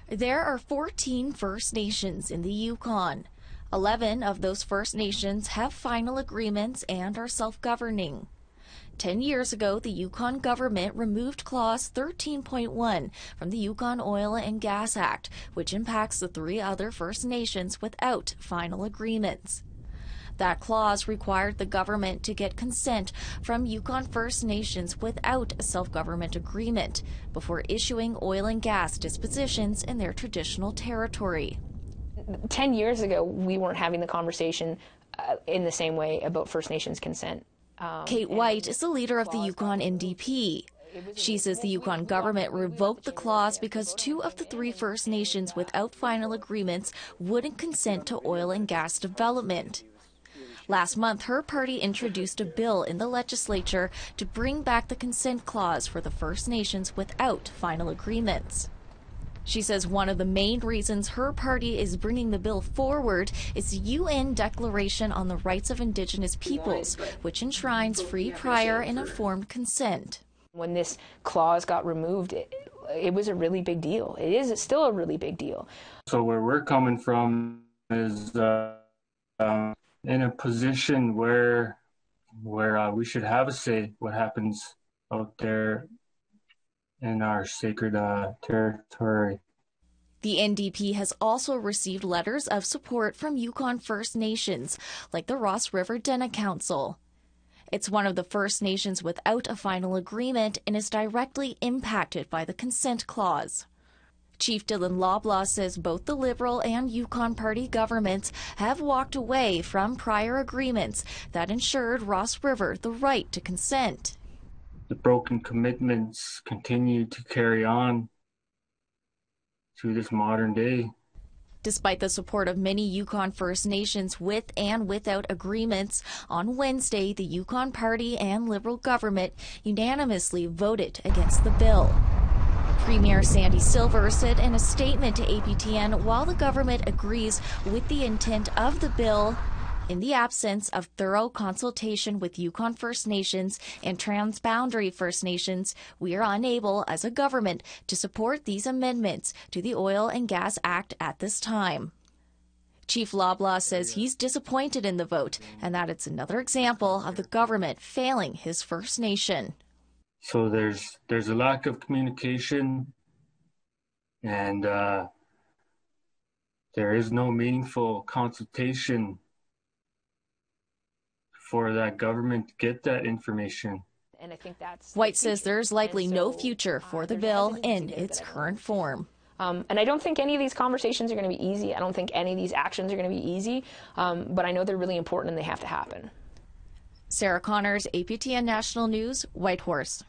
There are 14 First Nations in the Yukon. 11 of those First Nations have final agreements and are self-governing. 10 years ago, the Yukon government removed Clause 13.1 from the Yukon Oil and Gas Act, which impacts the 3 other First Nations without final agreements. That clause required the government to get consent from Yukon First Nations without a self-government agreement before issuing oil and gas dispositions in their traditional territory. 10 years ago, we weren't having the conversation in the same way about First Nations consent. Kate White is the leader of the Yukon NDP. She says the Yukon government revoked the clause because 2 of the 3 First Nations without final agreements wouldn't consent to oil and gas development. Last month, her party introduced a bill in the legislature to bring back the consent clause for the First Nations without final agreements. She says one of the main reasons her party is bringing the bill forward is the UN Declaration on the Rights of Indigenous Peoples, which enshrines free, prior, and informed consent. When this clause got removed, it was a really big deal. It's still a really big deal. So where we're coming from is in a position where we should have a say what happens out there in our sacred territory. The NDP has also received letters of support from Yukon First Nations, like the Ross River Dene Council. It's one of the First Nations without a final agreement and is directly impacted by the consent clause. Chief Dylan Loblaw says both the Liberal and Yukon Party governments have walked away from prior agreements that ensured Ross River the right to consent. The broken commitments continue to carry on to this modern day. Despite the support of many Yukon First Nations with and without agreements, on Wednesday, the Yukon Party and Liberal government unanimously voted against the bill. Premier Sandy Silver said in a statement to APTN, while the government agrees with the intent of the bill, in the absence of thorough consultation with Yukon First Nations and Transboundary First Nations, we are unable as a government to support these amendments to the Oil and Gas Act at this time. Chief Loblaw says he's disappointed in the vote and that it's another example of the government failing his First Nation. So there's a lack of communication, and there is no meaningful consultation for that government to get that information. And I think White says there's likely no future for the bill in its current form. And I don't think any of these conversations are going to be easy. I don't think any of these actions are going to be easy, but I know they're really important and they have to happen. Sarah Connors, APTN National News, Whitehorse.